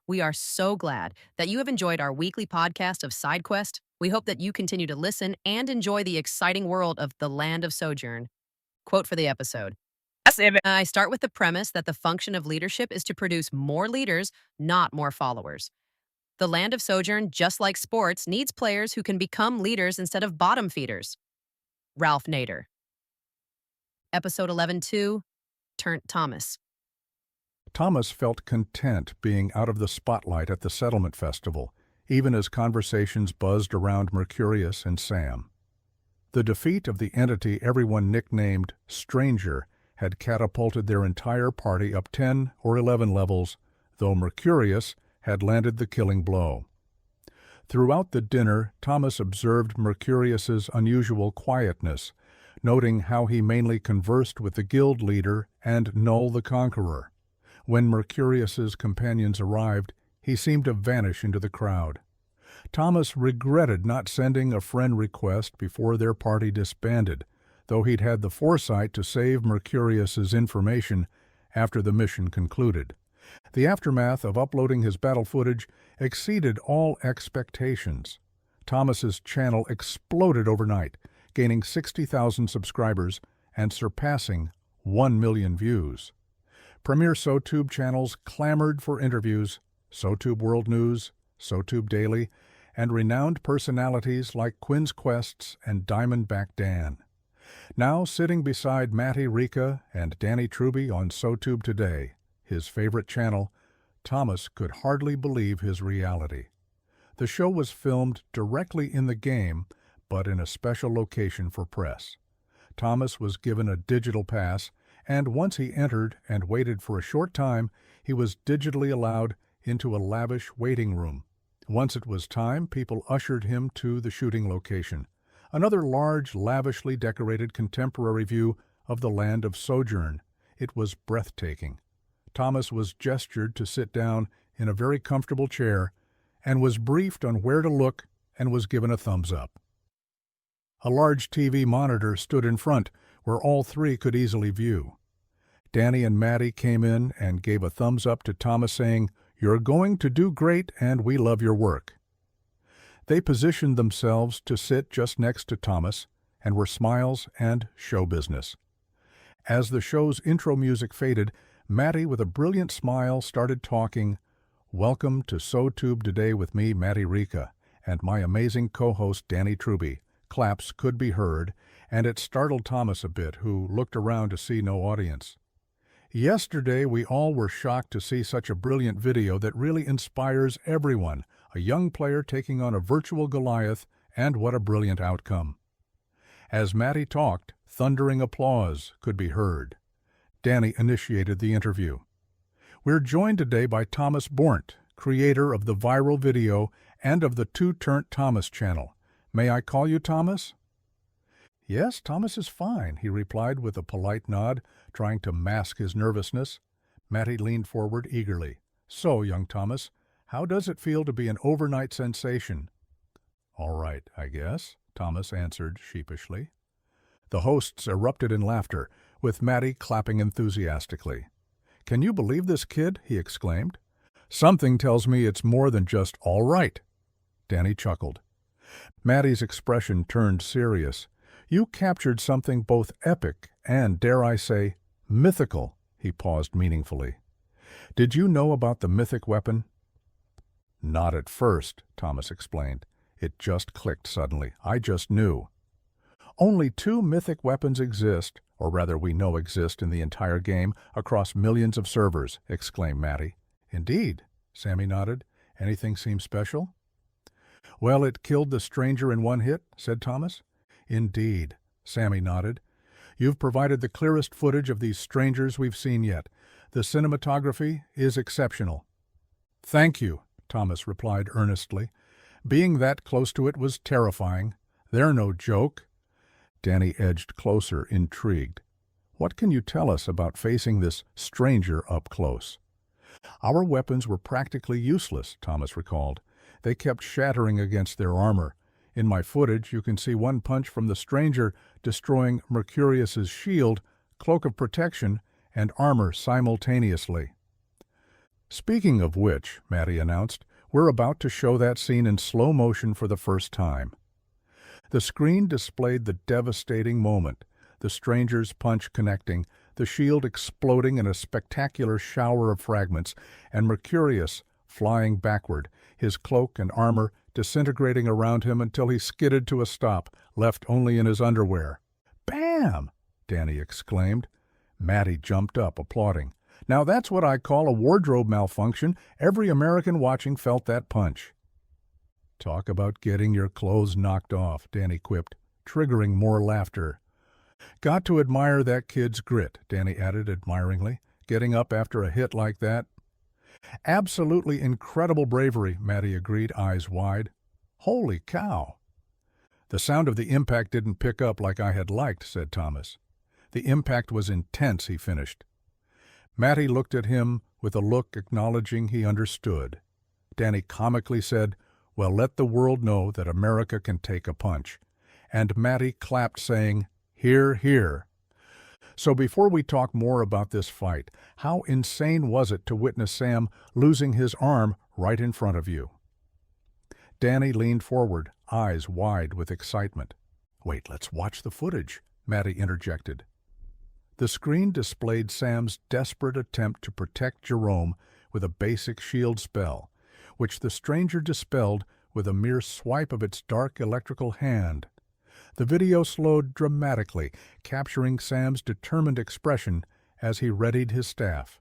We are so glad that you have enjoyed our weekly podcast of SideQuest. We hope that you continue to listen and enjoy the exciting world of the land of Sojourn. Quote for the episode. I start with the premise that the function of leadership is to produce more leaders, not more followers. The land of Sojourn, just like sports, needs players who can become leaders instead of bottom feeders. Ralph Nader. Episode 11-2, Turnt Thomas. Thomas felt content being out of the spotlight at the settlement festival, even as conversations buzzed around Mercurias and Sam. The defeat of the entity everyone nicknamed Stranger had catapulted their entire party up 10 or 11 levels, though Mercurias had landed the killing blow. Throughout the dinner, Thomas observed Mercurius's unusual quietness, noting how he mainly conversed with the guild leader and Null the Conqueror. When Mercurius's companions arrived, he seemed to vanish into the crowd. Thomas regretted not sending a friend request before their party disbanded, though he'd had the foresight to save Mercurius's information after the mission concluded. The aftermath of uploading his battle footage exceeded all expectations. Thomas's channel exploded overnight, gaining 60,000 subscribers and surpassing 1 million views. Premier SoTube channels clamored for interviews, SoTube World News, SoTube Daily, and renowned personalities like Quinn's Quests and Diamondback Dan. Now sitting beside Matty Rika and Danny Truby on SoTube Today, his favorite channel, Thomas could hardly believe his reality. The show was filmed directly in the game, but in a special location for press. Thomas was given a digital pass, and once he entered and waited for a short time, he was digitally allowed into a lavish waiting room. Once it was time, people ushered him to the shooting location, another large, lavishly decorated contemporary view of the land of Sojourn. It was breathtaking. Thomas was gestured to sit down in a very comfortable chair and was briefed on where to look and was given a thumbs up. A large TV monitor stood in front where all three could easily view. Danny and Matty came in and gave a thumbs up to Thomas, saying, "You're going to do great and we love your work." They positioned themselves to sit just next to Thomas and were smiles and show business. As the show's intro music faded, Matty, with a brilliant smile, started talking, "Welcome to SoTube Today with me, Matty Rika, and my amazing co-host Danny Truby." Claps could be heard, and it startled Thomas a bit, who looked around to see no audience. Yesterday, we all were shocked to see such a brilliant video that really inspires everyone, a young player taking on a virtual Goliath, and what a brilliant outcome. As Matty talked, thundering applause could be heard. Danny initiated the interview. We're joined today by Thomas Bornt, creator of the viral video and of the Turnt Thomas channel. May I call you Thomas? Yes, Thomas is fine, he replied with a polite nod, trying to mask his nervousness. Matty leaned forward eagerly. So, young Thomas, how does it feel to be an overnight sensation? All right, I guess, Thomas answered sheepishly. The hosts erupted in laughter, with Matty clapping enthusiastically. Can you believe this kid? He exclaimed. Something tells me it's more than just all right. Danny chuckled. Matty's expression turned serious. You captured something both epic and, dare I say, mythical. He paused meaningfully. Did you know about the mythic weapon? Not at first, Thomas explained. It just clicked suddenly. I just knew. Only 2 mythic weapons exist, or rather we know exist in the entire game, across millions of servers, exclaimed Matty. Indeed, Sammy nodded. Anything seem special? Well, it killed the stranger in 1 hit, said Thomas. Indeed, Sammy nodded. You've provided the clearest footage of these strangers we've seen yet. The cinematography is exceptional. Thank you, Thomas replied earnestly. Being that close to it was terrifying. They're no joke. Danny edged closer, intrigued. What can you tell us about facing this stranger up close? Our weapons were practically useless, Thomas recalled. They kept shattering against their armor. In my footage, you can see one punch from the stranger destroying Mercurius's shield, cloak of protection, and armor simultaneously. Speaking of which, Maddie announced, we're about to show that scene in slow motion for the first time. The screen displayed the devastating moment, the stranger's punch connecting, the shield exploding in a spectacular shower of fragments, and Mercurias flying backward, his cloak and armor disintegrating around him until he skidded to a stop, left only in his underwear. "Bam!" Danny exclaimed. Maddie jumped up, applauding. "Now that's what I call a wardrobe malfunction. Every American watching felt that punch." "Talk about getting your clothes knocked off," Danny quipped, triggering more laughter. "Got to admire that kid's grit," Danny added admiringly, "getting up after a hit like that." "Absolutely incredible bravery," Maddie agreed, eyes wide. "Holy cow!" "The sound of the impact didn't pick up like I had liked," said Thomas. "The impact was intense," he finished. Maddie looked at him with a look acknowledging he understood. Danny comically said, "Well, let the world know that America can take a punch." And Maddie clapped, saying, "Hear, hear." So before we talk more about this fight, how insane was it to witness Sam losing his arm right in front of you? Danny leaned forward, eyes wide with excitement. "Wait, let's watch the footage," Maddie interjected. The screen displayed Sam's desperate attempt to protect Jerome with a basic shield spell, which the stranger dispelled with a mere swipe of its dark electrical hand. The video slowed dramatically, capturing Sam's determined expression as he readied his staff.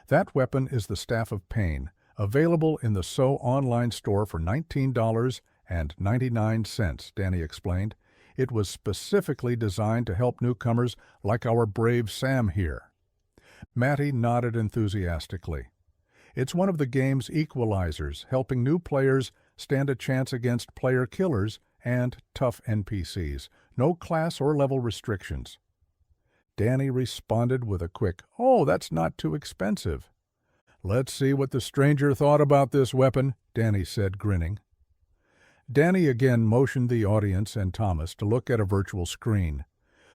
That weapon is the Staff of Pain, available in the So online store for $19.99, Danny explained. It was specifically designed to help newcomers like our brave Sam here. Maddie nodded enthusiastically. It's one of the game's equalizers, helping new players stand a chance against player killers and tough NPCs. No class or level restrictions. Danny responded with a quick, "Oh, that's not too expensive." "Let's see what the stranger thought about this weapon," Danny said, grinning. Danny again motioned the audience and Thomas to look at a virtual screen.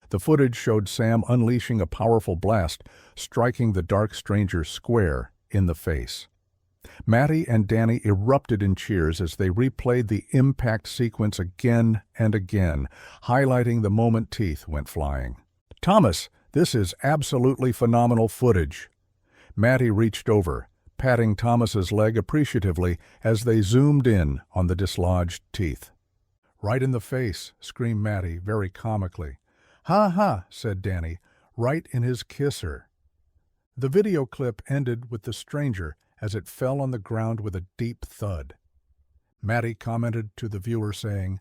The footage showed Sam unleashing a powerful blast, striking the dark stranger square in the face. Maddie and Danny erupted in cheers as they replayed the impact sequence again and again, highlighting the moment teeth went flying. "Thomas, this is absolutely phenomenal footage." Maddie reached over, patting Thomas's leg appreciatively as they zoomed in on the dislodged teeth. "Right in the face," screamed Maddie very comically. "Ha ha," said Danny, "right in his kisser." The video clip ended with the stranger as it fell on the ground with a deep thud. Maddie commented to the viewer saying,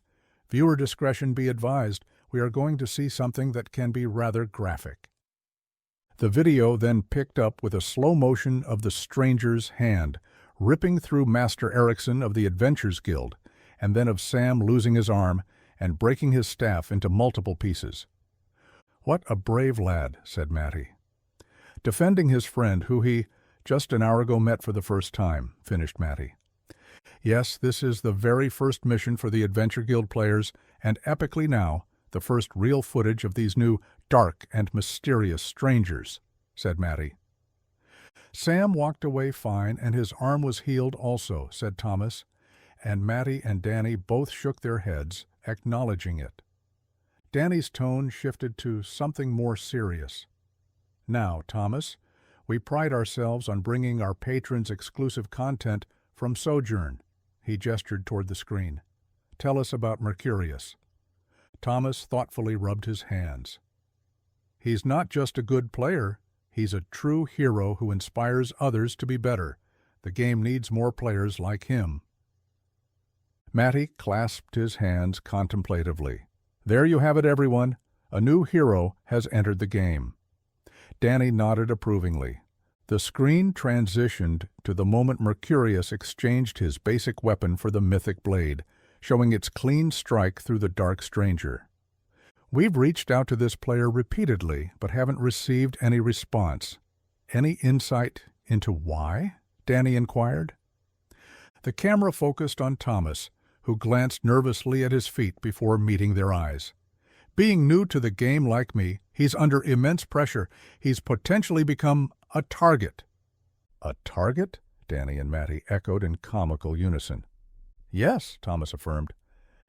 "Viewer discretion be advised, we are going to see something that can be rather graphic." The video then picked up with a slow motion of the stranger's hand, ripping through Master Erickson of the Adventures Guild, and then of Sam losing his arm and breaking his staff into multiple pieces. "What a brave lad," said Maddie. "Defending his friend, who he just an hour ago met for the first time," finished Maddie. "Yes, this is the very first mission for the Adventure Guild players, and epically now, the first real footage of these new dark and mysterious strangers," said Maddie. "Sam walked away fine, and his arm was healed also," said Thomas, and Maddie and Danny both shook their heads, acknowledging it. Danny's tone shifted to something more serious. "Now, Thomas, we pride ourselves on bringing our patrons exclusive content from Sojourn." He gestured toward the screen. "Tell us about Mercurias." Thomas thoughtfully rubbed his hands. "He's not just a good player, he's a true hero who inspires others to be better. The game needs more players like him." Matty clasped his hands contemplatively. "There you have it, everyone. A new hero has entered the game." Danny nodded approvingly. The screen transitioned to the moment Mercurias exchanged his basic weapon for the mythic blade, showing its clean strike through the dark stranger. "We've reached out to this player repeatedly, but haven't received any response. Any insight into why?" Danny inquired. The camera focused on Thomas, who glanced nervously at his feet before meeting their eyes. "Being new to the game like me, he's under immense pressure. He's potentially become a target." A target? Danny and Matty echoed in comical unison. Yes, Thomas affirmed.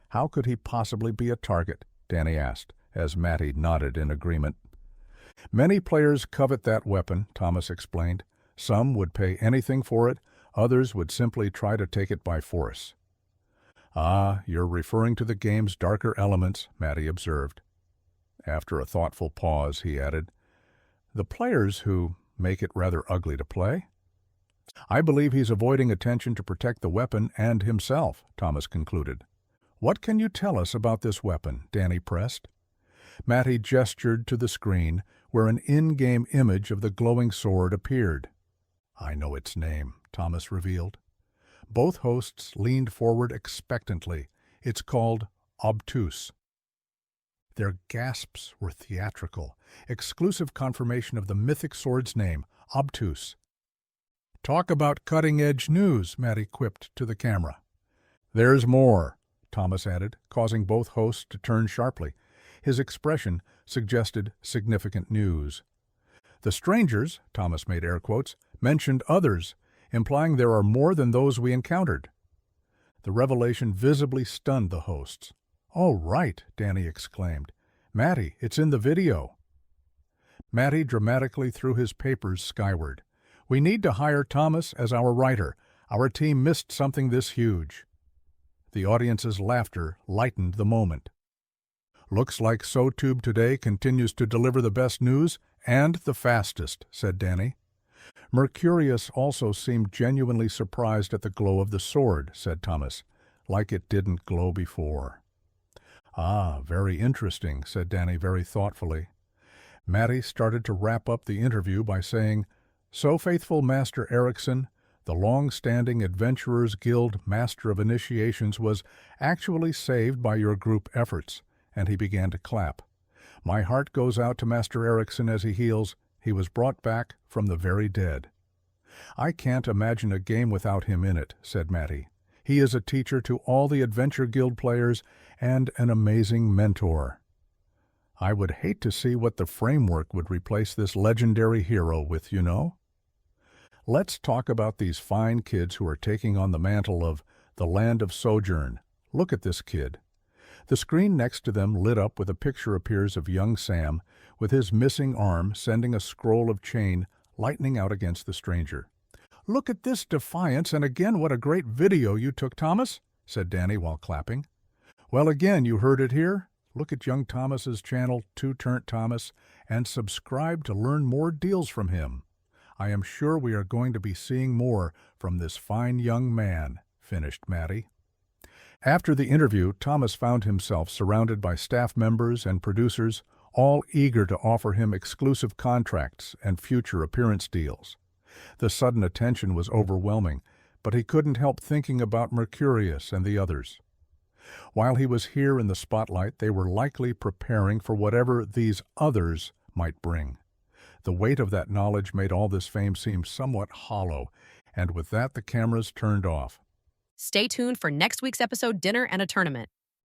How could he possibly be a target? Danny asked, as Matty nodded in agreement. Many players covet that weapon, Thomas explained. Some would pay anything for it, others would simply try to take it by force. Ah, you're referring to the game's darker elements, Matty observed. After a thoughtful pause, he added, the players who make it rather ugly to play? I believe he's avoiding attention to protect the weapon and himself, Thomas concluded. What can you tell us about this weapon? Danny pressed. Matty gestured to the screen, where an in-game image of the glowing sword appeared. I know its name, Thomas revealed. Both hosts leaned forward expectantly. It's called obtuse. Their gasps were theatrical, exclusive confirmation of the mythic sword's name, obtuse. Talk about cutting-edge news, Matty quipped to the camera. There's more, Thomas added, causing both hosts to turn sharply. His expression suggested significant news. The strangers, Thomas made air quotes, mentioned others, implying there are more than those we encountered. The revelation visibly stunned the hosts. Oh, right, Danny exclaimed. Matty, it's in the video. Matty dramatically threw his papers skyward. We need to hire Thomas as our writer. Our team missed something this huge. The audience's laughter lightened the moment. Looks like SoTube Today continues to deliver the best news and the fastest, said Danny. Mercurias also seemed genuinely surprised at the glow of the sword, said Thomas, like it didn't glow before. Ah, very interesting, said Danny very thoughtfully. Matty started to wrap up the interview by saying, So faithful Master Erickson, the long-standing Adventurers Guild Master of Initiations, was actually saved by your group efforts, and he began to clap. My heart goes out to Master Erickson as he heals. He was brought back from the very dead. I can't imagine a game without him in it, said Matty. He is a teacher to all the Adventure Guild players and an amazing mentor. I would hate to see what the framework would replace this legendary hero with, you know? Let's talk about these fine kids who are taking on the mantle of the land of sojourn. Look at this kid. The screen next to them lit up with a picture appears of young Sam, with his missing arm sending a scroll of chain lightning out against the stranger. Look at this defiance, and again what a great video you took, Thomas, said Danny while clapping. Well, again, you heard it here. Look at young Thomas's channel, Turnt Thomas, and subscribe to learn more deals from him. I am sure we are going to be seeing more from this fine young man, finished Matty. After the interview, Thomas found himself surrounded by staff members and producers, all eager to offer him exclusive contracts and future appearance deals. The sudden attention was overwhelming, but he couldn't help thinking about Mercurias and the others. While he was here in the spotlight, they were likely preparing for whatever these others might bring. The weight of that knowledge made all this fame seem somewhat hollow, and with that the cameras turned off. Stay tuned for next week's episode, Dinner and a Tournament.